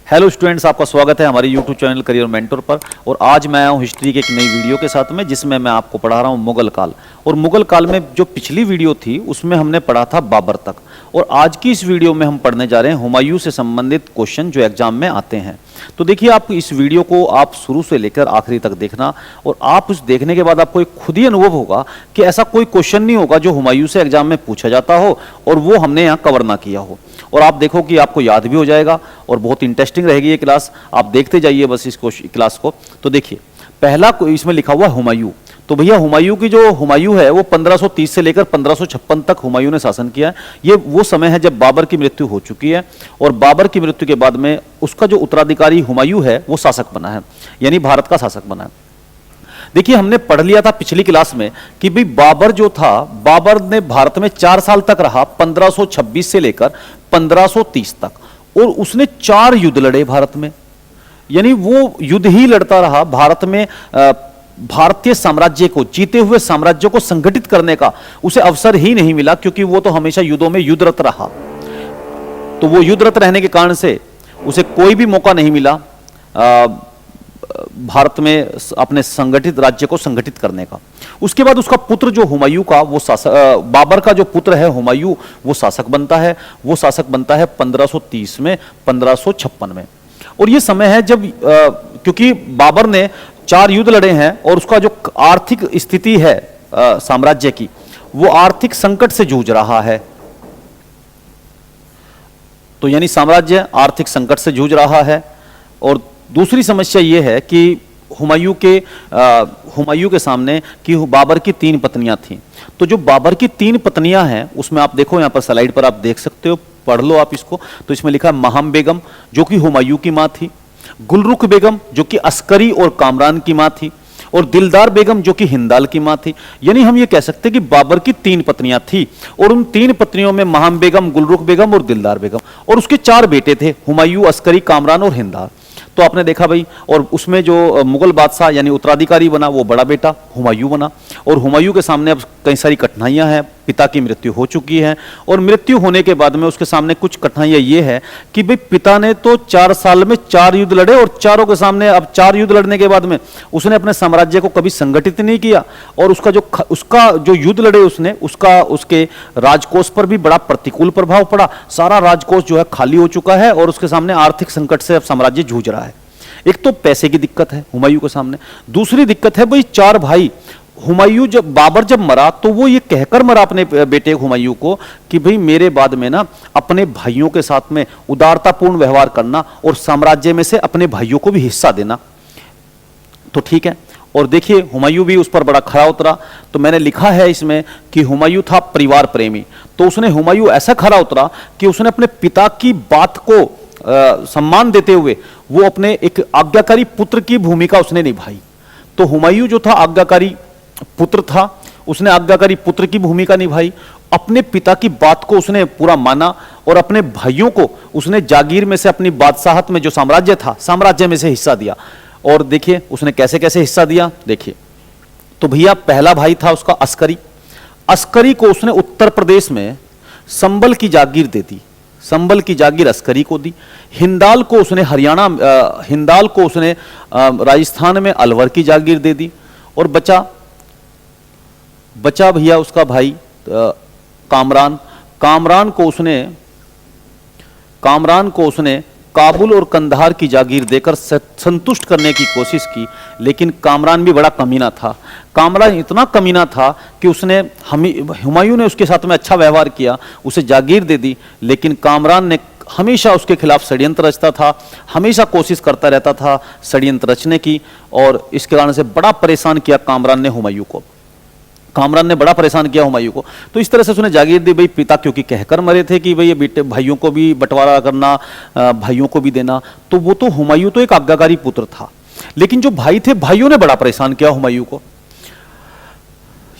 Hello students, आपका स्वागत है हमारे यूट्यूब चैनल करियर मेंटर पर। और आज मैं आया हूँ हिस्ट्री के एक नई वीडियो के साथ में, जिसमें मैं आपको पढ़ा रहा हूँ मुगल काल। और मुगल काल में जो पिछली वीडियो थी उसमें हमने पढ़ा था बाबर तक, और आज की इस वीडियो में हम पढ़ने जा रहे हैं हुमायूं से संबंधित क्वेश्चन जो एग्जाम में आते हैं। तो देखिए, आप इस वीडियो को आप शुरू से लेकर आखिरी तक देखना, और आप उस देखने के बाद आपको एक खुद ही अनुभव होगा कि ऐसा कोई क्वेश्चन नहीं होगा जो हुमायूं से एग्जाम में पूछा जाता हो और वो हमने यहाँ कवर ना किया हो। और आप देखो कि आपको याद भी हो जाएगा और बहुत इंटरेस्टिंग रहेगी ये क्लास। आप देखते जाइए बस इस क्लास को। तो देखिए, पहला इसमें लिखा हुआ हुमायूं। तो भैया हुमायूं की जो हुमायूं है वो 1530 से लेकर 1556 तक हुमायूं ने शासन किया है। ये वो समय है जब बाबर की मृत्यु हो चुकी है, और बाबर की मृत्यु के बाद में उसका जो उत्तराधिकारी हुमायूं है वो शासक बना है, यानी भारत का शासक बना है। देखिए, हमने पढ़ लिया था पिछली क्लास में कि भाई बाबर जो था, बाबर ने भारत में 4 साल तक रहा, 1526 से लेकर 1530 तक, और उसने 4 युद्ध लड़े भारत में। यानी वो युद्ध ही लड़ता रहा भारत में। भारतीय साम्राज्य को, जीते हुए साम्राज्य को संगठित करने का उसे अवसर ही नहीं मिला, क्योंकि वो तो हमेशा युद्धों में युद्धरत रहा। तो वो युद्धरत रहने के कारण से उसे कोई भी मौका नहीं मिला भारत में अपने संगठित राज्य को संगठित करने का। उसके बाद उसका पुत्र जो हुमायूं का, वो बाबर का जो पुत्र है हुमायूं, वो शासक बनता है। वो शासक बनता है 1530 में, 1556 में। और ये समय है जब क्योंकि बाबर ने 4 युद्ध लड़े हैं, और उसका जो आर्थिक स्थिति है साम्राज्य की, वो आर्थिक संकट से जूझ रहा है। तो यानी साम्राज्य आर्थिक संकट से जूझ रहा है। और दूसरी समस्या यह है कि हुमायूं के सामने कि बाबर की 3 पत्नियां थीं। तो जो बाबर की 3 पत्नियां हैं, उसमें आप देखो, यहां पर स्लाइड पर आप देख सकते हो, पढ़ लो आप इसको। तो इसमें लिखा है महम बेगम, जो कि हुमायूं की मां थी, गुलरुख बेगम जो कि अस्करी और कामरान की मां थी, और दिलदार बेगम जो कि हिंदाल की मां थी। यानी हम ये कह सकते हैं कि बाबर की 3 पत्नियां थी, और उन 3 पत्नियों में महम बेगम, गुलरुख बेगम और दिलदार बेगम, और उसके 4 बेटे थे, हुमायूं, अस्करी, कामरान और हिंदाल। तो आपने देखा भाई, और उसमें जो मुगल बादशाह यानी उत्तराधिकारी बना वो बड़ा बेटा हुमायूं बना। और हुमायूं के सामने अब कई सारी कठिनाइयां हैं। पिता की मृत्यु हो चुकी है, और मृत्यु होने के बाद में उसके सामने कुछ कठिनाइयां ये है कि भाई पिता ने तो 4 साल में 4 युद्ध लड़े, और चारों के सामने अब 4 युद्ध लड़ने के बाद में उसने अपने साम्राज्य को कभी संगठित नहीं किया, और उसका जो युद्ध लड़े उसने, उसके राजकोष पर भी बड़ा प्रतिकूल प्रभाव पड़ा। सारा राजकोष जो है खाली हो चुका है, और उसके सामने आर्थिक संकट से अब साम्राज्य जूझ रहा है। एक तो पैसे की दिक्कत है हुमायूं के सामने, दूसरी दिक्कत है भाई 4 भाई। बाबर जब मरा तो वो ये कहकर मरा अपने बेटे हुमायूं को कि भाई मेरे बाद में ना अपने भाइयों के साथ में उदारतापूर्ण व्यवहार करना, और साम्राज्य में से अपने भाइयों को भी हिस्सा देना। तो ठीक है। और देखिए, हुमायूं भी उस पर बड़ा खरा उतरा। तो मैंने लिखा है इसमें कि हुमायूं था परिवार प्रेमी। तो हुमायूं ऐसा खरा उतरा कि उसने अपने पिता की बात को सम्मान देते हुए वो अपने एक आज्ञाकारी पुत्र की भूमिका उसने निभाई। तो हुमायूं जो था आज्ञाकारी पुत्र था, उसने आज्ञाकारी पुत्र की भूमिका निभाई। अपने पिता की बात को उसने पूरा माना, और अपने भाइयों को उसने जागीर में से, अपनी बादशाहत में जो साम्राज्य था, साम्राज्य में से हिस्सा दिया। और देखिए उसने कैसे कैसे हिस्सा दिया। देखिए, तो भैया पहला भाई था उसका अस्करी। अस्करी को उसने उत्तर प्रदेश में संबल की जागीर दे दी, संबल की जागीर अस्करी को दी। हिंदाल को उसने राजस्थान में अलवर की जागीर दे दी। और बचा भैया उसका भाई कामरान। कामरान को उसने काबुल और कंधार की जागीर देकर संतुष्ट करने की कोशिश की, लेकिन कामरान भी बड़ा कमीना था। कामरान इतना कमीना था कि हुमायूं ने उसके साथ में अच्छा व्यवहार किया, उसे जागीर दे दी, लेकिन कामरान ने हमेशा उसके खिलाफ षड्यंत्र रचता था, हमेशा कोशिश करता रहता था षड्यंत्र रचने की। और इसके कारण से बड़ा परेशान किया कामरान ने हुमायूं को। तो इस तरह से उसने जागीर दी। भाई पिता क्योंकि कहकर मरे थे कि भाई ये बेटे भाइयों को भी बंटवारा करना, भाइयों को भी देना। तो वो तो हुमायूं तो एक आज्ञाकारी पुत्र था, लेकिन जो भाई थे, भाइयों ने बड़ा परेशान किया हुमायूं को।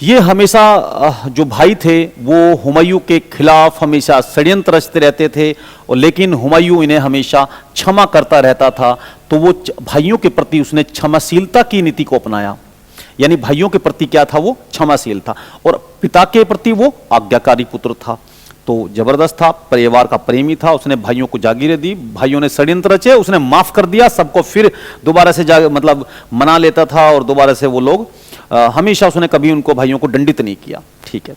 ये हमेशा जो भाई थे वो हुमायूं के खिलाफ हमेशा षड्यंत्र रचते रहते थे, और लेकिन हुमायूं इन्हें हमेशा क्षमा करता रहता था। तो वो भाइयों के प्रति उसने क्षमाशीलता की नीति को अपनाया। यानी भाइयों के प्रति क्या था, वो क्षमाशील था, और पिता के प्रति वो आज्ञाकारी पुत्र था। तो जबरदस्त था, परिवार का प्रेमी था, उसने भाइयों को जागीरें दी, भाइयों ने षड्यंत्र रचे, उसने माफ कर दिया सबको, फिर दोबारा से मतलब मना लेता था और दोबारा से वो लोग हमेशा उसने कभी उनको भाइयों को दंडित नहीं किया। ठीक है,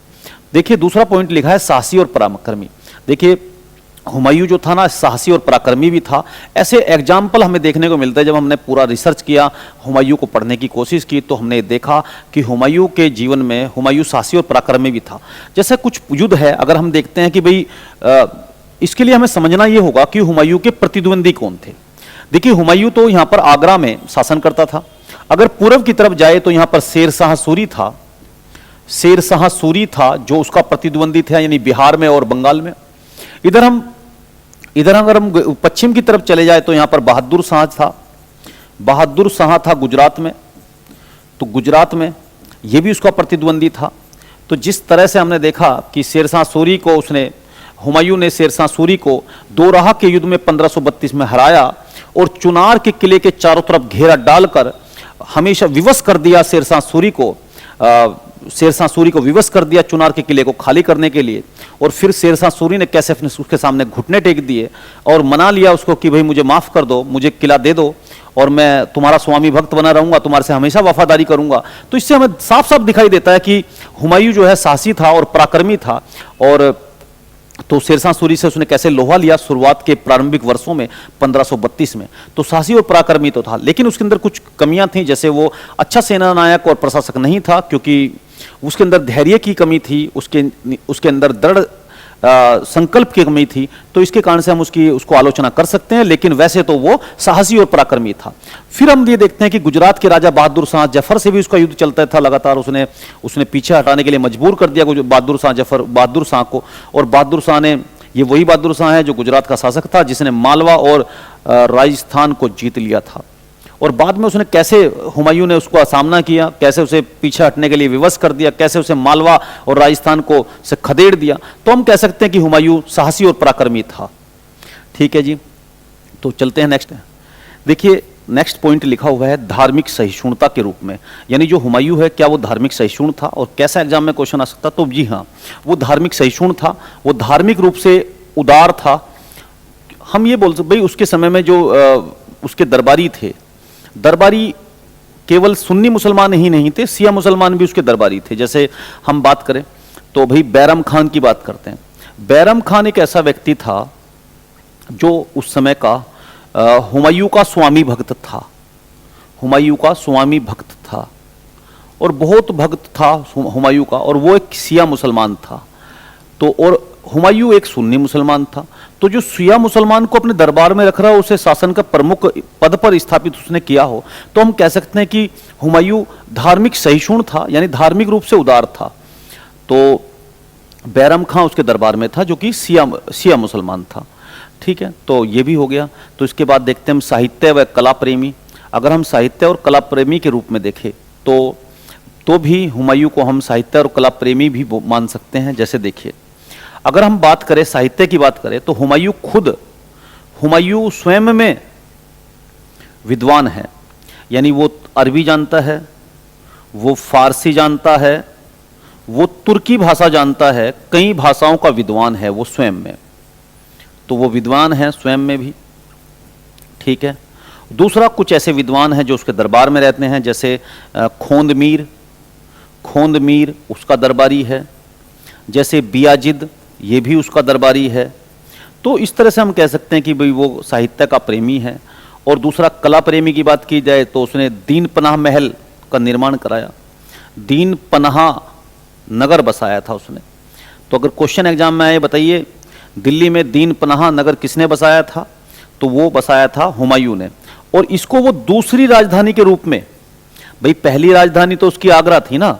देखिए दूसरा पॉइंट लिखा है साहसी और पराक्रमी। देखिए हुमायूं जो था ना, साहसी और पराक्रमी भी था। ऐसे एग्जाम्पल हमें देखने को मिलते हैं। जब हमने पूरा रिसर्च किया, हुमायूं को पढ़ने की कोशिश की, तो हमने देखा कि हुमायूं के जीवन में हुमायूं साहसी और पराक्रमी भी था। जैसे कुछ युद्ध है, अगर हम देखते हैं कि भाई इसके लिए हमें समझना ये होगा कि हुमायूं के प्रतिद्वंदी कौन थे। देखिए हुमायूं तो यहाँ पर आगरा में शासन करता था। अगर पूर्व की तरफ जाए तो यहाँ पर शेर शाह सूरी था, शेर शाह सूरी था जो उसका प्रतिद्वंदी था, यानी बिहार में और बंगाल में। इधर अगर हम पश्चिम की तरफ चले जाए तो यहां पर बहादुर शाह था, बहादुर शाह था गुजरात में, तो गुजरात में यह भी उसका प्रतिद्वंदी था। तो जिस तरह से हमने देखा कि शेरशाह सूरी को हुमायूं ने शेरशाह सूरी को दोराहा के युद्ध में 1532 में हराया और चुनार के किले के चारों तरफ घेरा डालकर हमेशा विवश कर दिया शेरशाह सूरी को, शेरशाह सूरी को विवश कर दिया चुनार के किले को खाली करने के लिए। और फिर शेरशाह सूरी ने कैसे अपने उसके सामने घुटने टेक दिए और मना लिया उसको कि भाई मुझे माफ कर दो, मुझे किला दे दो और मैं तुम्हारा स्वामी भक्त बना रहूंगा, तुम्हारे से हमेशा वफादारी करूंगा। तो इससे हमें साफ साफ दिखाई देता है कि हुमायूं जो है साहसी था और पराक्रमी था। और तो शेरशाह सूरी से उसने कैसे लोहा लिया शुरुआत के प्रारंभिक वर्षों में 1532 में। तो साहसी और पराक्रमी तो था, लेकिन उसके अंदर कुछ कमियां थी। जैसे वो अच्छा सेना नायक और प्रशासक नहीं था, क्योंकि उसके अंदर धैर्य की कमी थी, उसके अंदर दृढ़ संकल्प की कमी थी। तो इसके कारण से हम उसको आलोचना कर सकते हैं, लेकिन वैसे तो वो साहसी और पराक्रमी था। फिर हम ये देखते हैं कि गुजरात के राजा बहादुर शाह जफर से भी उसका युद्ध चलता था लगातार। उसने पीछे हटाने के लिए मजबूर कर दिया बहादुर शाह को। और बहादुर शाह ने, ये वही बहादुर शाह है जो गुजरात का शासक था, जिसने मालवा और राजस्थान को जीत लिया था। और बाद में उसने कैसे, हुमायूं ने उसका सामना किया, कैसे उसे पीछे हटने के लिए विवश कर दिया, कैसे उसे मालवा और राजस्थान को से खदेड़ दिया। तो हम कह सकते हैं कि हुमायूं साहसी और पराक्रमी था। ठीक है जी, तो चलते हैं नेक्स्ट। देखिए नेक्स्ट पॉइंट लिखा हुआ है धार्मिक सहिष्णुता के रूप में। यानी जो हुमायूं है, क्या वो धार्मिक सहिष्णु था और कैसा एग्जाम में क्वेश्चन आ सकता? तो जी हाँ, वो धार्मिक सहिष्णु था, वो धार्मिक रूप से उदार था। हम ये बोल सकते भाई उसके समय में जो उसके दरबारी थे, दरबारी केवल सुन्नी मुसलमान ही नहीं थे, शिया मुसलमान भी उसके दरबारी थे। जैसे हम बात करें तो भाई बैरम खान की बात करते हैं। बैरम खान एक ऐसा व्यक्ति था जो उस समय का हुमायूं का स्वामी भक्त था, हुमायूं का स्वामी भक्त था और बहुत भक्त था हुमायूं का, और वो एक शिया मुसलमान था। तो और हुमायूं एक सुन्नी मुसलमान था। तो जो शिया मुसलमान को अपने दरबार में रख रहा हो, उसे शासन का प्रमुख पद पर स्थापित उसने किया हो, तो हम कह सकते हैं कि हुमायूं धार्मिक सहिष्णु था, यानी धार्मिक रूप से उदार था। तो बैरम खां उसके दरबार में था जो कि शिया मुसलमान था। ठीक है, तो ये भी हो गया। तो इसके बाद देखते हैं हम साहित्य व कला प्रेमी। अगर हम साहित्य और कला प्रेमी के रूप में देखें तो भी हुमायूं को हम साहित्य और कला प्रेमी भी मान सकते हैं। जैसे देखिए, अगर हम बात करें साहित्य की बात करें तो हुमायूं स्वयं में विद्वान है, यानी वो अरबी जानता है, वो फारसी जानता है, वो तुर्की भाषा जानता है, कई भाषाओं का विद्वान है वो स्वयं में। तो वो विद्वान है स्वयं में भी। ठीक है, दूसरा कुछ ऐसे विद्वान हैं जो उसके दरबार में रहते हैं, जैसे खोंद मीर उसका दरबारी है, जैसे बियाजिद ये भी उसका दरबारी है। तो इस तरह से हम कह सकते हैं कि भाई वो साहित्य का प्रेमी है। और दूसरा कला प्रेमी की बात की जाए तो उसने दीन पनाह महल का निर्माण कराया, दीन पनाह नगर बसाया था उसने। तो अगर क्वेश्चन एग्जाम में आए, बताइए दिल्ली में दीन पनाह नगर किसने बसाया था? तो वो बसाया था हुमायूं ने। और इसको वो दूसरी राजधानी के रूप में, भाई पहली राजधानी तो उसकी आगरा थी ना,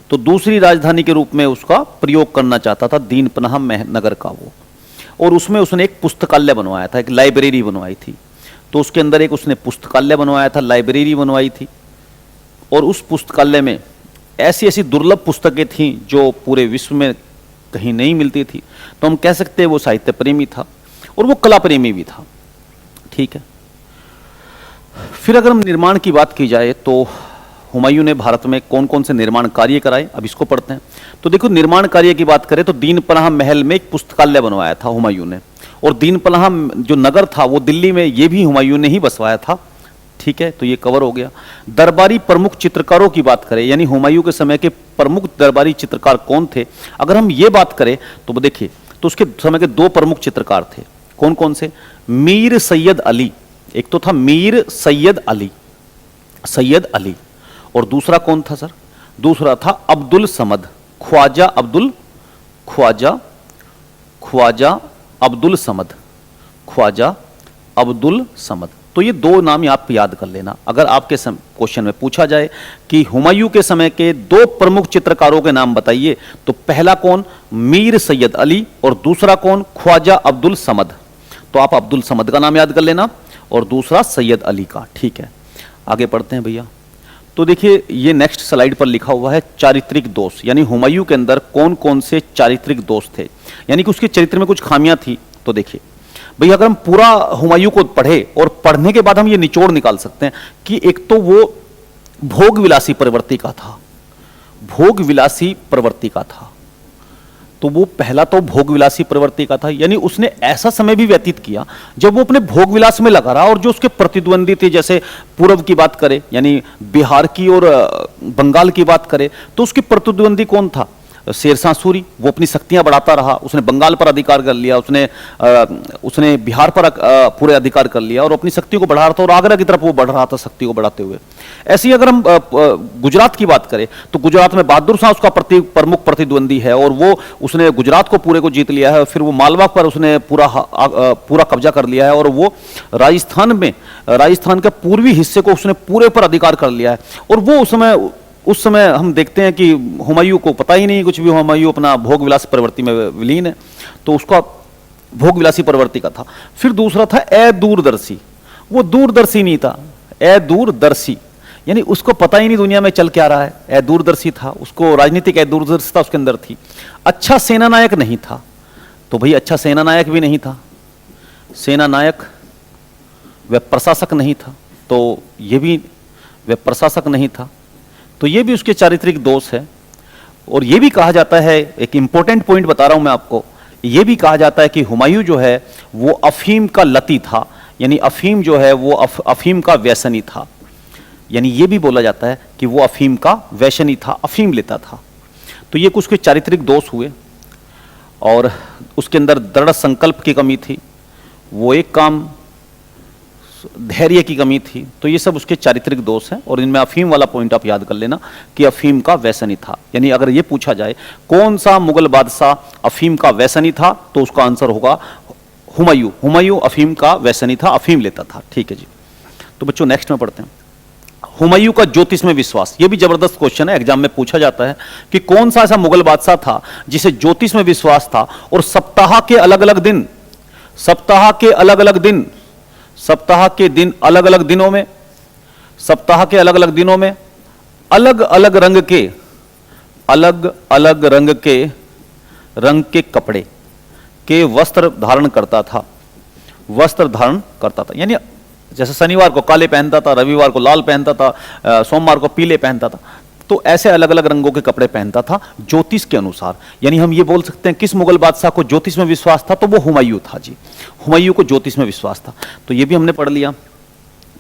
तो दूसरी राजधानी के रूप में उसका प्रयोग करना चाहता था दीन पनाह नगर का वो। और उसमें उसने एक पुस्तकालय बनवाया था, एक लाइब्रेरी बनवाई थी। तो उसके अंदर एक उसने पुस्तकालय बनवाया था, लाइब्रेरी बनवाई थी। और उस पुस्तकालय में ऐसी ऐसी दुर्लभ पुस्तकें थीं जो पूरे विश्व में कहीं नहीं मिलती थी। तो हम कह सकते हैं वो साहित्य प्रेमी था और वो कला प्रेमी भी था। ठीक है, फिर अगर हम निर्माण की बात की जाए तो हुमायूं ने भारत में कौन कौन से निर्माण कार्य कराए, अब इसको पढ़ते हैं। तो देखो, निर्माण कार्य की बात करें तो दीन पनाह महल में एक पुस्तकालय बनवाया था हुमायूं ने, और दीन पनाह जो नगर था वो दिल्ली में, ये भी हुमायूं ने ही बसवाया था। ठीक है, तो ये कवर हो गया। दरबारी प्रमुख चित्रकारों की बात करें, यानी हुमायूं के समय के प्रमुख दरबारी चित्रकार कौन थे, अगर हम ये बात करें तो देखिए, तो उसके समय के दो प्रमुख चित्रकार थे। कौन कौन से? मीर सैयद अली, एक तो था मीर सैयद अली, सैयद अली, और दूसरा कौन था सर? दूसरा था अब्दुल समद, ख्वाजा अब्दुल, ख्वाजा अब्दुल समद, ख्वाजा अब्दुल समद। तो ये दो नाम आप याद कर लेना। अगर आपके क्वेश्चन में पूछा जाए कि हुमायूं के समय के दो प्रमुख चित्रकारों के नाम बताइए, तो पहला कौन? मीर सैयद अली, और दूसरा कौन? ख्वाजा अब्दुल समद। तो आप अब्दुल समद का नाम याद कर लेना और दूसरा सैयद अली का। ठीक है, आगे पढ़ते हैं भैया। तो देखिए, ये नेक्स्ट स्लाइड पर लिखा हुआ है चारित्रिक दोष, यानी हुमायूं के अंदर कौन कौन से चारित्रिक दोष थे, यानी कि उसके चरित्र में कुछ खामियां थी। तो देखिए भैया, अगर हम पूरा हुमायूं को पढ़े और पढ़ने के बाद हम ये निचोड़ निकाल सकते हैं कि एक तो वो भोग विलासी प्रवृत्ति का था, भोग विलासी प्रवृत्ति का था। तो वो पहला तो भोग विलासी प्रवृत्ति का था, यानी उसने ऐसा समय भी व्यतीत किया जब वो अपने भोग विलास में लगा रहा, और जो उसके प्रतिद्वंदी थे, जैसे पूर्व की बात करें यानी बिहार की और बंगाल की बात करें, तो उसके प्रतिद्वंदी कौन था? शेरशाह सूरी। वो अपनी शक्तियां बढ़ाता रहा, उसने बंगाल पर अधिकार कर लिया, उसने बिहार पर पूरे अधिकार कर लिया और अपनी शक्ति को बढ़ा रहा था, और आगरा की तरफ वो बढ़ रहा था शक्ति को बढ़ाते हुए। ऐसे ही अगर हम गुजरात की बात करें तो गुजरात में बहादुर शाह उसका प्रमुख प्रतिद्वंदी है, और वो उसने गुजरात को पूरे को जीत लिया है। फिर वो मालवा पर उसने पूरा कब्जा कर लिया है, और वो राजस्थान के पूर्वी हिस्से को उसने पूरे पर अधिकार कर लिया है। और वो उस समय हम देखते हैं कि हुमायूं को पता ही नहीं कुछ भी, हुमायूं अपना भोग विलास प्रवृत्ति में विलीन है, तो उसका भोग विलासी प्रवृत्ति का था। फिर दूसरा था ए दूरदर्शी। वो दूरदर्शी नहीं था, ए दूरदर्शी, यानी उसको पता ही नहीं दुनिया में चल क्या रहा है। ए दूरदर्शी था, उसको राजनीतिक ए दूरदर्शिता उसके अंदर थी। अच्छा सेना नायक नहीं था, तो भाई अच्छा सेना नायक भी नहीं था, सेना नायक। वह प्रशासक नहीं था, तो ये भी वह प्रशासक नहीं था, तो ये भी उसके चारित्रिक दोष है। और ये भी कहा जाता है, एक इंपॉर्टेंट पॉइंट बता रहा हूं मैं आपको, ये भी कहा जाता है कि हुमायूं जो है वो अफीम का लती था, यानी अफीम जो है वो अफीम का व्यसनी था, यानी ये भी बोला जाता है कि वो अफीम का व्यसनी था, अफीम लेता था। तो ये कुछ के चारित्रिक दोष हुए। और उसके अंदर दृढ़ संकल्प की कमी थी, वो एक काम, धैर्य की कमी थी। तो ये सब उसके चारित्रिक दोष हैं, और इनमें अफीम वाला पॉइंट आप याद कर लेना कि अफीम का व्यसनी था। यानी अगर ये पूछा जाए कौन सा मुगल बादशाह अफीम का व्यसनी था, तो उसका आंसर होगा हुमायूं। हुमायूं अफीम का व्यसनी था, अफीम लेता था। ठीक है जी, तो बच्चों नेक्स्ट में पढ़ते हैं। हुमायूं का ज्योतिष में विश्वास, ये भी जबरदस्त क्वेश्चन है, एग्जाम में पूछा जाता है कि कौन सा ऐसा मुगल बादशाह था जिसे ज्योतिष में विश्वास था, और सप्ताह के अलग अलग दिन अलग अलग दिनों में अलग अलग रंग के कपड़े के वस्त्र धारण करता था, यानी जैसे शनिवार को काले पहनता था, रविवार को लाल पहनता था, सोमवार को पीले पहनता था। तो ऐसे अलग अलग रंगों के कपड़े पहनता था ज्योतिष के अनुसार। यानी हम ये बोल सकते हैं किस मुगल बादशाह को ज्योतिष में विश्वास था, तो वो हुमायूं था जी। हुमायूं को ज्योतिष में विश्वास था, तो ये भी हमने पढ़ लिया।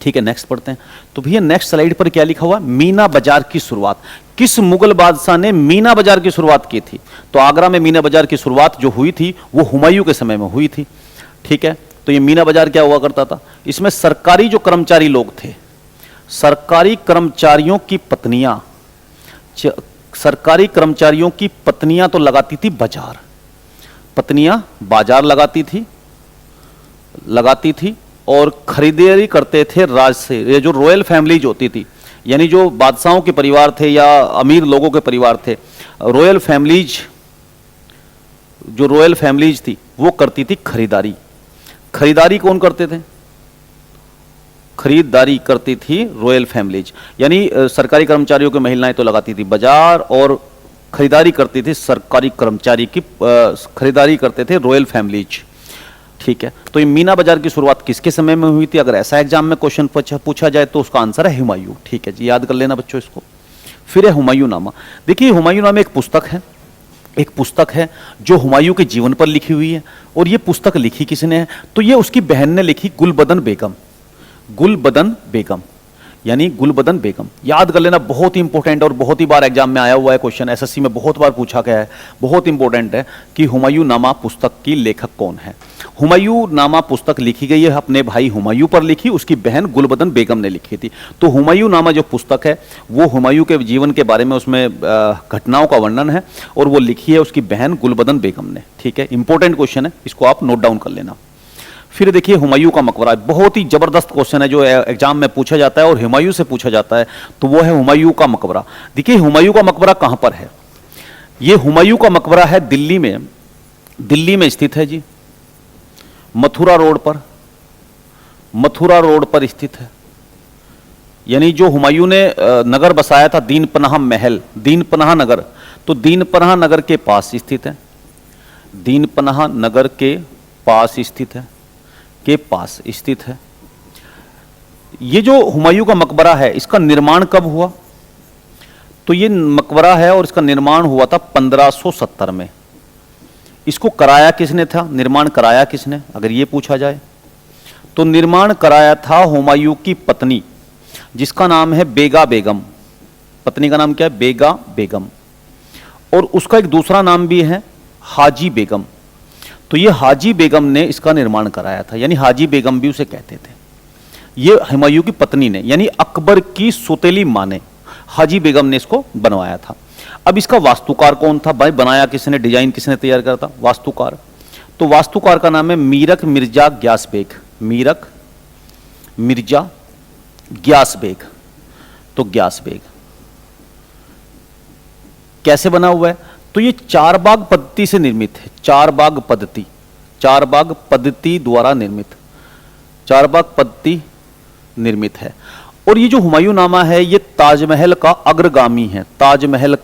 ठीक है, नेक्स्ट पढ़ते हैं। तो भैया नेक्स्ट स्लाइड पर क्या लिखा हुआ? मीना बाजार की शुरुआत। किस मुगल बादशाह ने मीना बाजार की शुरुआत की थी? तो आगरा में मीना बाजार की शुरुआत जो हुई थी वो हुमायूं के समय में हुई थी। ठीक है, तो ये मीना बाजार क्या हुआ करता था? इसमें सरकारी जो कर्मचारी लोग थे, सरकारी कर्मचारियों की पत्नियां तो लगाती थी बाजार, पत्नियां बाजार लगाती थी और खरीदारी करते थे राज से। ये जो रॉयल फैमिलीज होती थी, यानी जो बादशाहों के परिवार थे या अमीर लोगों के परिवार थे, रॉयल फैमिलीज थी, वो करती थी खरीदारी। खरीदारी कौन करते थे? खरीदारी करती थी रॉयल फैमिलीज, यानी सरकारी कर्मचारियों की महिलाएं तो लगाती थी बाजार, और खरीदारी करती थी सरकारी कर्मचारी की, खरीदारी करते थे रॉयल फैमिलीज। ठीक है, तो ये मीना बाजार की शुरुआत किसके समय में हुई थी? अगर ऐसा एग्जाम में क्वेश्चन पूछा जाए तो उसका आंसर है हुमायूं। ठीक है जी, याद कर लेना बच्चों इसको। फिर है हुमायूं नामा। देखिए हुमायूं नामा एक पुस्तक है जो हुमायूं के जीवन पर लिखी हुई है। और ये पुस्तक लिखी किसने है? तो ये उसकी बहन ने लिखी, गुलबदन बेगम, यानी गुलबदन बेगम। याद कर लेना, बहुत ही इंपॉर्टेंट और बहुत ही बार एग्जाम में आया हुआ है क्वेश्चन, एसएससी में बहुत बार पूछा गया है, बहुत इंपॉर्टेंट है कि हुमायूं नामा पुस्तक की लेखक कौन है। हुमायूं नामा पुस्तक लिखी गई है अपने भाई हुमायूं पर लिखी, उसकी बहन गुलबदन बेगम ने लिखी थी। तो हुमायूं नामा जो पुस्तक है वो हुमायूं के जीवन के बारे में, उसमें घटनाओं का वर्णन है और वो लिखी है उसकी बहन गुलबदन बेगम ने। ठीक है, इंपॉर्टेंट क्वेश्चन है, इसको आप नोट डाउन कर लेना। फिर देखिए हुमायूं का मकबरा, बहुत ही जबरदस्त क्वेश्चन है जो एग्जाम में पूछा जाता है और हुमायूं से पूछा जाता है, तो वो है हुमायूं का मकबरा। देखिए हुमायूं का मकबरा कहां पर है? ये हुमायूं का मकबरा है दिल्ली में स्थित है जी, मथुरा रोड पर स्थित है। यानी जो हुमायूं ने नगर बसाया था, दीनपनाह महल, दीनपनाह नगर, तो दीनपनाह नगर के पास स्थित है, दीनपनाह नगर के पास स्थित है। ये जो हुमायूं का मकबरा है, इसका निर्माण कब हुआ? तो ये मकबरा है और इसका निर्माण हुआ था 1570 में। इसको कराया किसने था, निर्माण कराया किसने, अगर ये पूछा जाए तो निर्माण कराया था हुमायूं की पत्नी, जिसका नाम है बेगा बेगम। पत्नी का नाम क्या है? बेगा बेगम। और उसका एक दूसरा नाम भी है हाजी बेगम। तो ये हाजी बेगम ने इसका निर्माण कराया था, यानी हाजी बेगम भी उसे कहते थे। ये हुमायूं की पत्नी ने, यानी अकबर की सौतेली मां ने, हाजी बेगम ने इसको बनवाया था। अब इसका वास्तुकार कौन था भाई, बनाया किसने, डिजाइन किसने तैयार करा था? वास्तुकार। तो वास्तुकार का नाम है मीरक मिर्जा ग्यास बेग। मीरक मिर्जा ग्यास बेग। तो ग्यास बेग कैसे बना हुआ है? तो ये चार बाग पद्धति से निर्मित है, चार बाग पद्धति द्वारा निर्मित है। और ये जो हुमायूं नामा है ये ताजमहल का अग्रगामी है, ताजमहल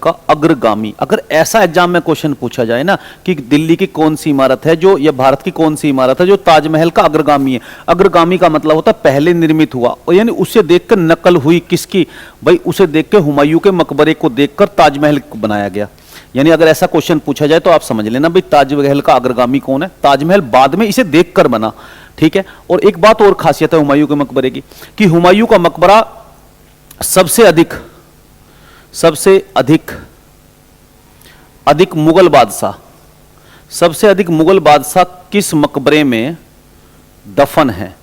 का अग्रगामी। अगर ऐसा एग्जाम में क्वेश्चन पूछा जाए ना कि दिल्ली की कौन सी इमारत है जो, या भारत की कौन सी इमारत है जो ताजमहल का अग्रगामी है, अग्रगामी का मतलब होता है पहले निर्मित हुआ, और यानी उसे देखकर नकल हुई किसकी भाई, उसे देख के हुमायूं के मकबरे को देखकर ताजमहल बनाया गया। यानी अगर ऐसा क्वेश्चन पूछा जाए तो आप समझ लेना भाई ताजमहल का अग्रगामी कौन है, ताजमहल बाद में इसे देखकर बना। ठीक है, और एक बात और खासियत है हुमायूं के मकबरे की कि हुमायूं का मकबरा सबसे अधिक मुगल बादशाह किस मकबरे में दफन है?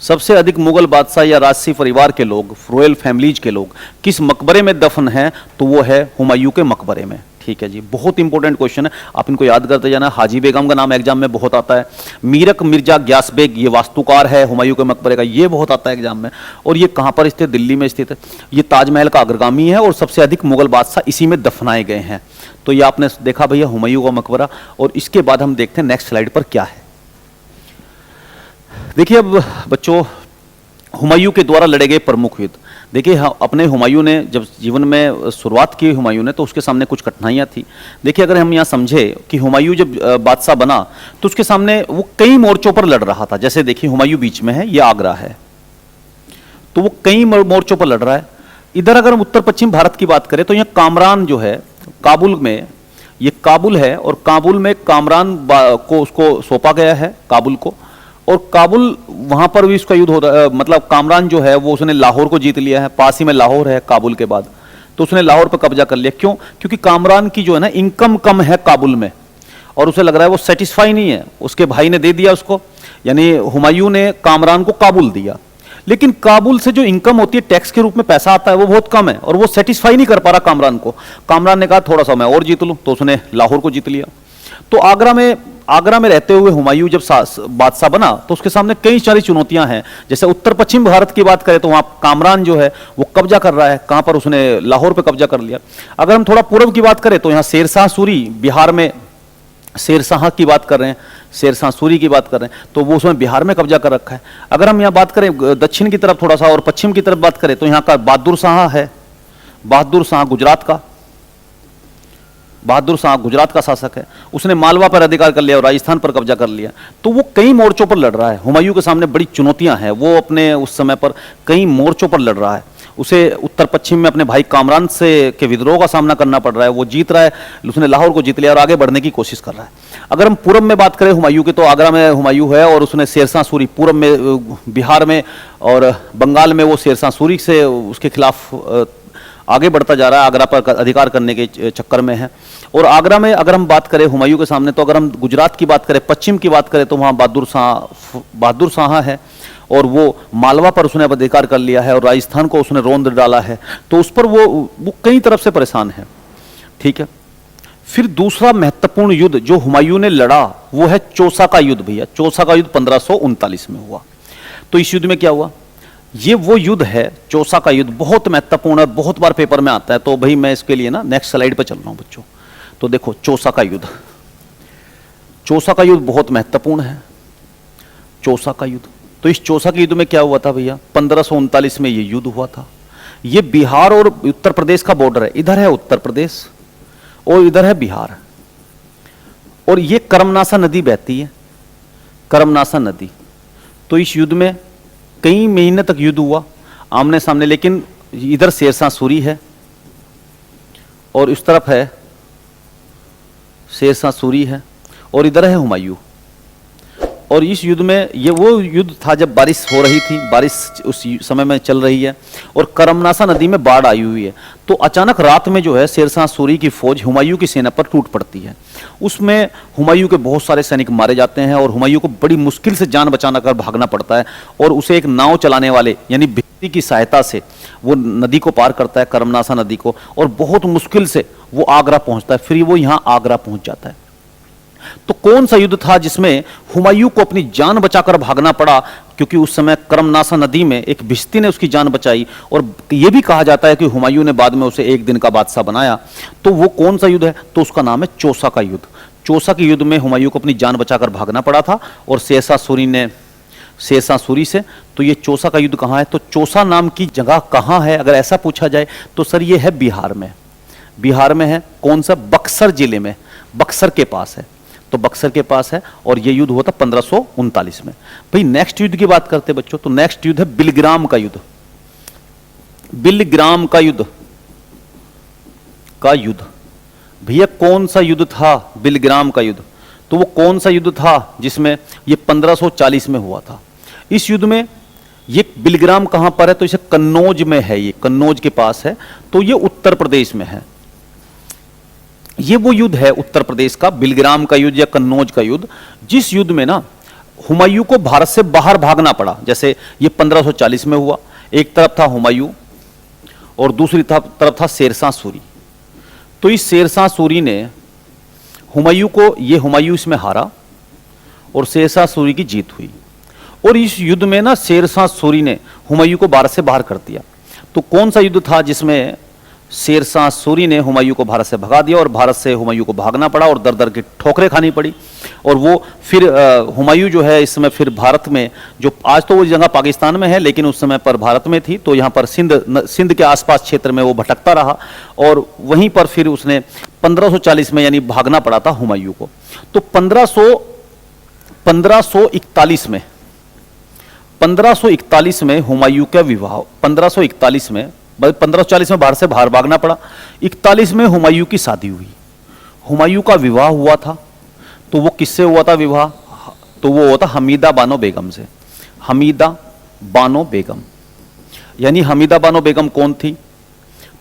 सबसे अधिक मुगल बादशाह या राजसी परिवार के लोग, रॉयल फैमिलीज के लोग किस मकबरे में दफन हैं? तो वो है हुमायूं के मकबरे में। ठीक है जी, बहुत इंपॉर्टेंट क्वेश्चन है, आप इनको याद करते जाना। हाजी बेगम का नाम एग्जाम में बहुत आता है। मीरक मिर्जा ग्यास बेग, ये वास्तुकार है हुमायूं के मकबरे का, ये बहुत आता है एग्जाम में। और ये कहां पर स्थित? दिल्ली में स्थित है। ये ताजमहल का अग्रगामी है और सबसे अधिक मुगल बादशाह इसी में दफनाए गए हैं। तो ये आपने देखा भैया हुमायूं का मकबरा। और इसके बाद हम देखते हैं नेक्स्ट स्लाइड पर क्या है। देखिए अब बच्चों, हुमायूं के द्वारा लड़े गए प्रमुख युद्ध। देखिए अपने हुमायूं ने जब जीवन में शुरुआत की हुमायूं ने, तो उसके सामने कुछ कठिनाइयां थी। देखिए अगर हम यहाँ समझे कि हुमायूं जब बादशाह बना तो उसके सामने वो कई मोर्चों पर लड़ रहा था। जैसे देखिए हुमायूं बीच में है, ये आगरा है, तो वो कई मोर्चों पर लड़ रहा है। इधर अगर हम उत्तर पश्चिम भारत की बात करें तो यहाँ कामरान जो है, काबुल में, ये काबुल है और काबुल में कामरान को उसको सौंपा गया है, काबुल को। और काबुल, वहां पर भी उसका युद्ध होता है, मतलब कामरान जो है वो उसने लाहौर को जीत लिया है, पास ही में लाहौर है काबुल के बाद, तो उसने लाहौर पर कब्जा कर लिया। क्यों? क्योंकि कामरान की जो है ना इनकम कम है काबुल में, और उसे लग रहा है वो सेटिस्फाई नहीं है, उसके भाई ने दे दिया उसको, यानी हुमायूं ने कामरान को काबुल दिया। लेकिन काबुल से जो इनकम होती है, टैक्स के रूप में पैसा आता है, वो बहुत कम है और वो सेटिस्फाई नहीं कर पा रहा कामरान को। कामरान ने कहा थोड़ा सा मैं और जीत लूं, तो उसने लाहौर को जीत लिया। तो आगरा में रहते हुए हुमायूं जब बादशाह बना तो उसके सामने कई सारी चुनौतियां हैं। जैसे उत्तर पश्चिम भारत की बात करें तो वहां कामरान जो है वो कब्जा कर रहा है, कहां पर? उसने लाहौर पे कब्जा कर लिया। अगर हम थोड़ा पूर्व की बात करें तो यहाँ शेरशाह सूरी, बिहार में शेरशाह की बात कर रहे हैं, शेरशाह सूरी की बात कर रहे हैं, तो वो उसमें बिहार में कब्जा कर रखा है। अगर हम यहाँ बात करें दक्षिण की तरफ थोड़ा सा और पश्चिम की तरफ बात करें तो यहाँ का बहादुर शाह है, बहादुर शाह गुजरात का, बहादुर शाह गुजरात का शासक है, उसने मालवा पर अधिकार कर लिया और राजस्थान पर कब्जा कर लिया। तो वो कई मोर्चों पर लड़ रहा है, हुमायूं के सामने बड़ी चुनौतियां हैं, वो अपने उस समय पर कई मोर्चों पर लड़ रहा है। उसे उत्तर पश्चिम में अपने भाई कामरान से के विद्रोह का सामना करना पड़ रहा है, वो जीत रहा है, उसने लाहौर को जीत लिया और आगे बढ़ने की कोशिश कर रहा है। अगर हम पूरब में बात करें हुमायूं की, तो आगरा में हुमायूं है और उसने शेरशाह सूरी, पूरब में बिहार में और बंगाल में वो शेरशाह सूरी से उसके खिलाफ आगे बढ़ता जा रहा है, आगरा पर अधिकार करने के चक्कर में है। और आगरा में अगर हम बात करें हुमायूं के सामने, तो अगर हम गुजरात की बात करें, पश्चिम की बात करें, तो वहाँ बहादुर शाह है और वो मालवा पर उसने अब अधिकार कर लिया है और राजस्थान को उसने रोंद डाला है। तो उस पर वो कई तरफ से परेशान है। ठीक है, फिर दूसरा महत्वपूर्ण युद्ध जो हुमायूं ने लड़ा वो है चौसा का युद्ध। भैया, चौसा का युद्ध 1539 में हुआ। तो इस युद्ध में क्या हुआ, ये वो युद्ध है, चौसा का युद्ध, बहुत महत्वपूर्ण है, बहुत बार पेपर में आता है। तो भाई मैं इसके लिए ना नेक्स्ट स्लाइड पे चल रहा हूं बच्चों। तो देखो चौसा का युद्ध, चौसा का युद्ध बहुत महत्वपूर्ण है, चौसा का युद्ध। तो इस चौसा के युद्ध में क्या हुआ था भैया, 1539 में ये युद्ध हुआ था। ये बिहार और उत्तर प्रदेश का बॉर्डर है, इधर है उत्तर प्रदेश और इधर है बिहार, और ये करमनासा नदी बहती है, करमनासा नदी। तो इस युद्ध में कई महीने तक युद्ध हुआ आमने सामने, लेकिन इधर शेरशाह सूरी है और इस तरफ है शेरशाह सूरी है और इधर है हुमायूं। और इस युद्ध में, ये वो युद्ध था जब बारिश हो रही थी, बारिश उस समय में चल रही है और करमनासा नदी में बाढ़ आई हुई है। तो अचानक रात में जो है शेरशाह सूरी की फौज हुमायूं की सेना पर टूट पड़ती है। उसमें हुमायूं के बहुत सारे सैनिक मारे जाते हैं और हुमायूं को बड़ी मुश्किल से जान बचाना कर भागना पड़ता है और उसे एक नाव चलाने वाले यानी भित्ती की सहायता से वो नदी को पार करता है, करमनासा नदी को, और बहुत मुश्किल से वो आगरा पहुंचता है। फिर वो यहाँ आगरा पहुंच जाता है। तो कौन सा युद्ध था जिसमें हुमायूं को अपनी जान बचाकर भागना पड़ा, क्योंकि उस समय करमनासा नदी में एक भिश्ती ने उसकी जान बचाई और यह भी कहा जाता है कि हुमायूं ने बाद में उसे एक दिन का बादशाह बनाया। तो वो कौन सा युद्ध है, तो उसका नाम है चौसा का युद्ध। चौसा के युद्ध में हुमायूं को अपनी जान बचाकर भागना पड़ा था और शेरशाह सूरी से। तो ये चौसा का युद्ध कहाँ है, तो चौसा नाम की जगह कहाँ है अगर ऐसा पूछा जाए तो सर ये है बिहार में। बिहार में है, कौन सा, बक्सर जिले में, बक्सर के पास है। तो बक्सर के पास है और यह युद्ध हुआ था 1539 में। भाई नेक्स्ट युद्ध की बात करते हैं बच्चों, तो नेक्स्ट युद्ध है बिलग्राम का युद्ध। बिलग्राम का युद्ध भैया कौन सा युद्ध था, बिलग्राम का युद्ध। तो वो कौन सा युद्ध था जिसमें ये 1540 में हुआ था। इस युद्ध में ये बिलग्राम कहां पर है, तो इसे कन्नौज में है, ये कन्नौज के पास है, तो ये उत्तर प्रदेश में है। ये वो युद्ध है उत्तर प्रदेश का, बिलग्राम का युद्ध या कन्नौज का युद्ध, जिस युद्ध में ना हुमायूं को भारत से बाहर भागना पड़ा। जैसे ये 1540 में हुआ, एक तरफ था हुमायूं और दूसरी तरफ था शेरशाह सूरी। तो इस शेरशाह सूरी ने हुमायूं को, ये हुमायूं इसमें हारा और शेरशाह सूरी की जीत हुई। और इस युद्ध में ना शेरशाह सूरी ने हुमायूं को भारत से बाहर कर दिया। तो कौन सा युद्ध था जिसमें शेरशाह सूरी ने हुमायूं को भारत से भगा दिया और भारत से हुमायूं को भागना पड़ा और दर दर की ठोकरें खानी पड़ी। और वो फिर हुमायूं जो है इस समय फिर भारत में, जो आज तो वो जगह पाकिस्तान में है लेकिन उस समय पर भारत में थी, तो यहाँ पर सिंध के आसपास क्षेत्र में वो भटकता रहा और वहीं पर फिर उसने 1540 में यानी भागना पड़ा था हुमायूं को। तो 1541 में हुमायूं का विवाह, 1541 में, 1540 में भारत से बाहर भागना पड़ा, 41 में हुमायूं की शादी हुई, हुमायूं का विवाह हुआ था। तो वो किससे हुआ था विवाह, तो वो हुआ था हमीदा बानो बेगम से। हमीदा बानो बेगम, यानी हमीदा बानो बेगम कौन थी,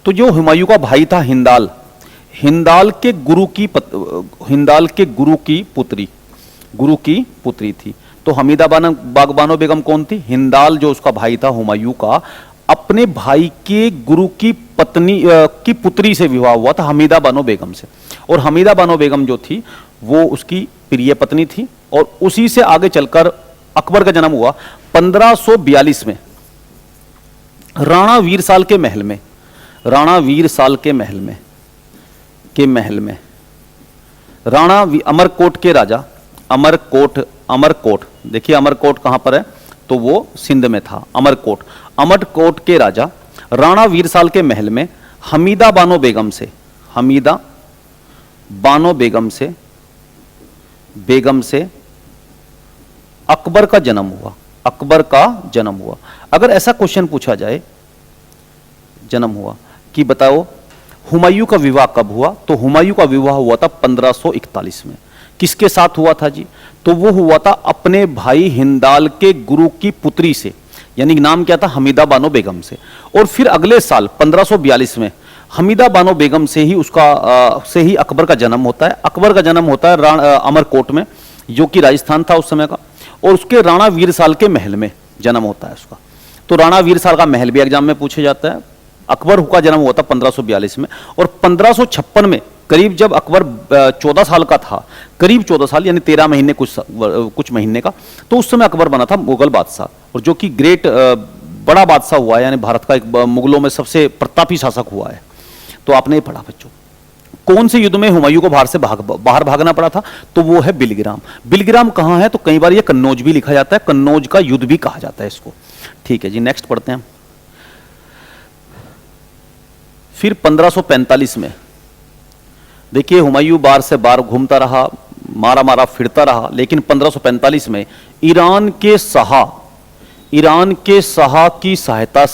तो जो हुमायूं का भाई था हिंदाल के गुरु की पुत्री थी। तो हमीदा बानो बेगम कौन थी, हिंदाल जो उसका भाई था हुमायूं का, अपने भाई के गुरु की पत्नी की पुत्री से विवाह हुआ था, हमीदा बानो बेगम से। और हमीदा बानो बेगम जो थी वो उसकी प्रिय पत्नी थी और उसी से आगे चलकर अकबर का जन्म हुआ 1542 में राणा वीरसाल के महल में। राणा अमरकोट के राजा, अमरकोट देखिए अमरकोट कहां पर है, तो वो सिंध में था। अमरकोट के राजा राणा वीरसाल के महल में हमीदा बानो बानो बेगम से अकबर का जन्म हुआ, अकबर का जन्म हुआ। अगर ऐसा क्वेश्चन पूछा जाए, जन्म हुआ, कि बताओ हुमायूं का विवाह कब हुआ, तो हुमायूं का विवाह हुआ था 1541 में। किसके साथ हुआ था जी, तो वो हुआ था अपने भाई हिंदाल के गुरु की पुत्री से, यानी नाम क्या था, हमीदा बानो बेगम से। और फिर अगले साल 1542 में हमीदा बानो बेगम से ही से ही अकबर का जन्म होता है। अकबर का जन्म होता है अमरकोट में, जो कि राजस्थान था उस समय का, और उसके राणा वीरसाल के महल में जन्म होता है उसका। तो राणा वीरसाल का महल भी एग्जाम में पूछे जाता है। अकबर का जन्म हुआ था 1542 में, और 1556 में करीब जब अकबर 14 साल का था, करीब 14 साल यानी 13 महीने कुछ महीने का, तो उस समय अकबर बना था मुगल बादशाह, और जो कि ग्रेट बड़ा बादशाह हुआ है, यानी भारत का एक मुगलों में सबसे प्रतापी शासक हुआ है। तो आपने ये पढ़ा बच्चों। कौन से युद्ध में हुमायूं को बाहर भागना पड़ा था, तो वो है बिलग्राम। बिलग्राम कहां है, तो कई बार ये कन्नौज भी लिखा जाता है, कन्नौज का युद्ध भी कहा जाता है इसको। ठीक है जी, नेक्स्ट पढ़ते हैं। फिर 1545 में देखिए हुमायूं बार से बार घूमता रहा, मारा मारा फिरता रहा, लेकिन 1545 में ईरान के शाह की सहायता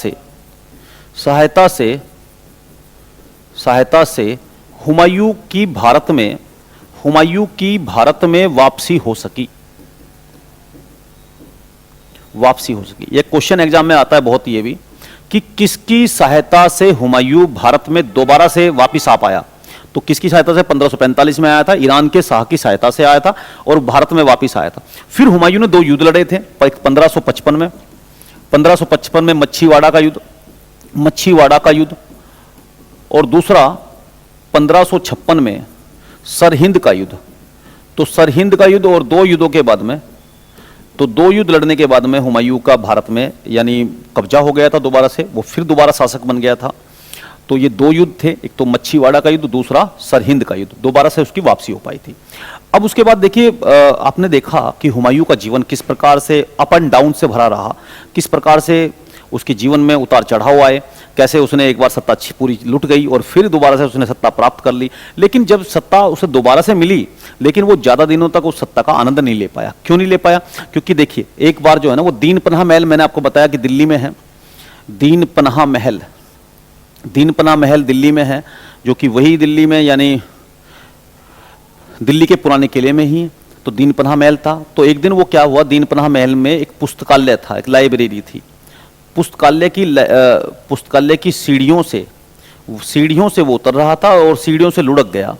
से हुमायूं की भारत में वापसी हो सकी। ये क्वेश्चन एग्जाम में आता है बहुत, ये भी कि किसकी सहायता से हुमायूं भारत में दोबारा से वापस आ पाया। तो किसकी सहायता से 1545 में आया था, ईरान के शाह की सहायता से आया था और भारत में वापस आया था। फिर हुमायूं ने 2 युद्ध लड़े थे, 1555 में मच्छीवाड़ा का युद्ध, और दूसरा 1556 में सरहिंद का युद्ध। तो सरहिंद का युद्ध और 2 युद्धों के बाद में, तो 2 युद्ध लड़ने के बाद में हुमायूं का भारत में यानी कब्जा हो गया था दोबारा से, वो फिर दोबारा शासक बन गया था। तो ये 2 युद्ध थे, एक तो मच्छीवाड़ा का युद्ध, दूसरा सरहिंद का युद्ध, दोबारा से उसकी वापसी हो पाई थी। अब उसके बाद देखिए आपने देखा कि हुमायूं का जीवन किस प्रकार से अप एंड डाउन से भरा रहा, किस प्रकार से उसके जीवन में उतार चढ़ाव आए, कैसे उसने एक बार सत्ता पूरी लुट गई और फिर दोबारा से उसने सत्ता प्राप्त कर ली। लेकिन जब सत्ता उसे दोबारा से मिली, लेकिन वो ज्यादा दिनों तक उस सत्ता का आनंद नहीं ले पाया। क्यों नहीं ले पाया, क्योंकि देखिए एक बार जो है ना, वो दीन पनाह महल, मैंने आपको बताया कि दिल्ली में है, दीन पनाह महल दिल्ली में है, जो कि वही दिल्ली में यानी दिल्ली के पुराने किले में ही, तो दीन पनाह महल था। तो एक दिन वो क्या हुआ, दीन पनाह महल में एक पुस्तकालय था, एक लाइब्रेरी थी। पुस्तकालय की सीढ़ियों से वो उतर रहा था और सीढ़ियों से लुढ़क गया,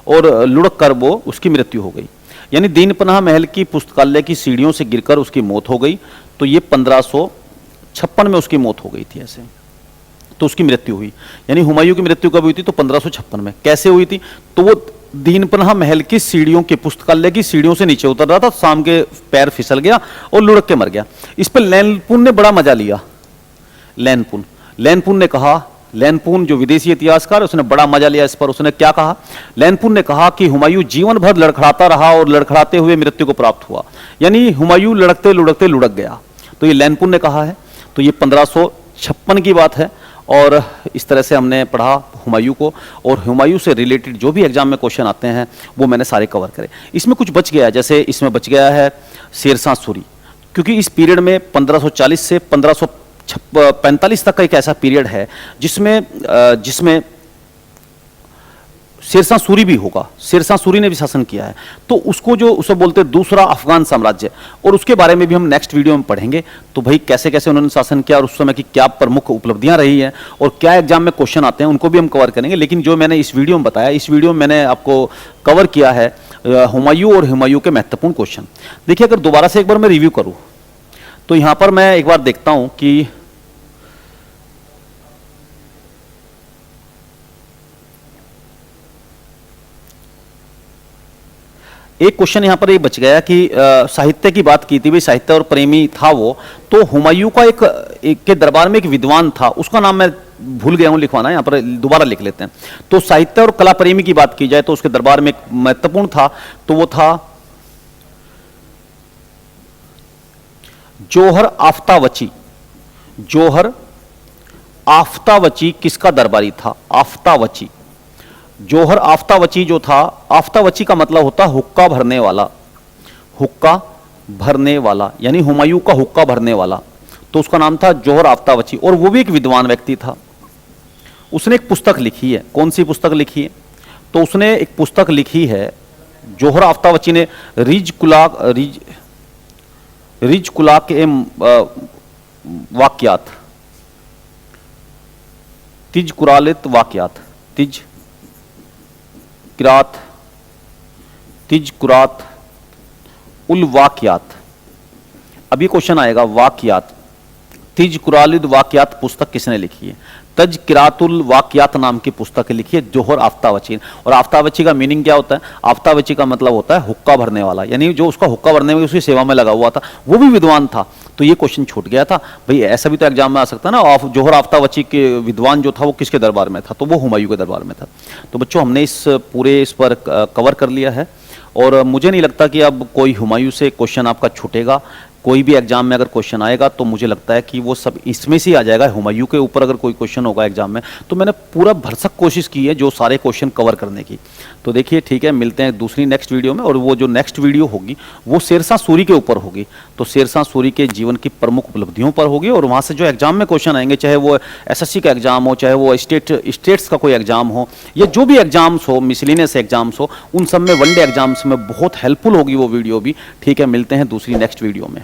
और लुढ़क कर वो उसकी मृत्यु हो गई। यानी दीन पनाह महल की पुस्तकालय की सीढ़ियों से गिरकर उसकी मौत हो गई। तो ये 1556 में उसकी मौत हो गई थी ऐसे, तो उसकी मृत्यु हुई। यानी हुमायूं की मृत्यु कब हुई थी, तो 1556 में। कैसे हुई थी, तो वो दीन पनाह महल की सीढ़ियों के, पुस्तकालय की सीढ़ियों से नीचे उतर रहा था, शाम के पैर फिसल गया और लुढ़क के मर गया। इस पर लैनपुन ने बड़ा मजा लिया। लैनपुन ने कहा, लैनपुन जो विदेशी इतिहासकार है, उसने बड़ा मजा लिया इस पर। उसने क्या कहा, लैनपुन ने कहा कि हुमायूं जीवन भर लड़खड़ाता रहा और लड़खड़ाते हुए मृत्यु को प्राप्त हुआ, यानी हुमायूं लड़कते लुढ़कते लुढ़क गया। तो ये लैनपुन ने कहा है। तो ये 1556 की बात है, और इस तरह से हमने पढ़ा हुमायूं को, और हुमायूं से रिलेटेड जो भी एग्जाम में क्वेश्चन आते हैं वो मैंने सारे कवर करे। इसमें कुछ बच गया है, जैसे इसमें बच गया है शेरशाह सूरी, क्योंकि इस पीरियड में 1540 से 1545 तक का एक ऐसा पीरियड है जिसमें शेरशाह सूरी भी होगा। शेरशाह सूरी ने भी शासन किया है, तो उसे बोलते हैं दूसरा अफगान साम्राज्य, और उसके बारे में भी हम नेक्स्ट वीडियो में पढ़ेंगे। तो भाई कैसे कैसे उन्होंने शासन किया और उस समय की क्या प्रमुख उपलब्धियां रही हैं और क्या एग्जाम में क्वेश्चन आते हैं, उनको भी हम कवर करेंगे। लेकिन जो मैंने इस वीडियो में बताया, इस वीडियो में मैंने आपको कवर किया है हुमायूं और हुमायूं के महत्वपूर्ण क्वेश्चन। देखिए, अगर दोबारा से एक बार मैं रिव्यू करूं, तो यहां पर मैं एक बार देखता हूं कि एक क्वेश्चन यहां पर ये बच गया कि साहित्य की बात की थी, भाई साहित्य और प्रेमी था वो। तो हुमायूं का एक के दरबार में एक विद्वान था, उसका नाम मैं भूल गया हूं लिखवाना, यहां पर दोबारा लिख लेते हैं। तो साहित्य और कला प्रेमी की बात की जाए तो उसके दरबार में एक महत्वपूर्ण था, तो वो था जौहर आफ्तावची। जौहर आफ्तावची किसका दरबारी था? आफ्तावची। जौहर आफ्तावची जो था, आफ्तावची का मतलब होता है हुक्का भरने वाला, हुक्का भरने वाला, यानी हुमायूं का हुक्का भरने वाला। तो उसका नाम था जौहर आफ्तावची, और वो भी एक विद्वान व्यक्ति था। उसने एक पुस्तक लिखी है। कौन सी पुस्तक लिखी है? तो उसने एक पुस्तक लिखी है, जौहर आफ्तावची ने, रिज कुलाक ए वाक्यात, तिज कुरालित वाक्यात, तिज कुरात उल वाक्यात। अब ये क्वेश्चन आएगा, वाक्यात, तिज कुरालिद वाक्यात पुस्तक किसने लिखी है? तज किरातुल वाक्यात नाम की पुस्तक लिखी है जौहर आफ्तावची। और आफ्तावची का मीनिंग क्या होता है? आफ्तावची का मतलब होता है हुक्का भरने वाला, यानी जो उसका हुक्का भरने में उसकी सेवा में लगा हुआ था, वो भी विद्वान था। तो ये क्वेश्चन छूट गया था भाई, ऐसा भी तो एग्जाम में आ सकता है ना। जौहर आफ्तावची के विद्वान जो था वो किसके दरबार में था? तो वो हुमायूं के दरबार में था। तो बच्चों, हमने इस पर कवर कर लिया है, और मुझे नहीं लगता कि अब कोई हुमायूं से क्वेश्चन आपका छूटेगा। कोई भी एग्जाम में अगर क्वेश्चन आएगा तो मुझे लगता है कि वो सब इसमें से ही आ जाएगा। हुमायूं के ऊपर अगर कोई क्वेश्चन होगा एग्जाम में, तो मैंने पूरा भरसक कोशिश की है जो सारे क्वेश्चन कवर करने की। तो देखिए, ठीक है, मिलते हैं दूसरी नेक्स्ट वीडियो में। और वो जो नेक्स्ट वीडियो होगी वो शेरशाह सूरी के ऊपर होगी। तो शेरशाह सूरी के जीवन की प्रमुख उपलब्धियों पर होगी, और वहाँ से जो एग्जाम में क्वेश्चन आएंगे, चाहे वो एसएससी का एग्जाम हो, चाहे वो स्टेट्स का कोई एग्जाम हो, या जो भी एग्जाम्स हो, मिसलिनियस एग्जाम्स हो, उन सब में, वनडे एग्जाम्स में बहुत हेल्पफुल होगी वो वीडियो भी। ठीक है, मिलते हैं दूसरी नेक्स्ट वीडियो में।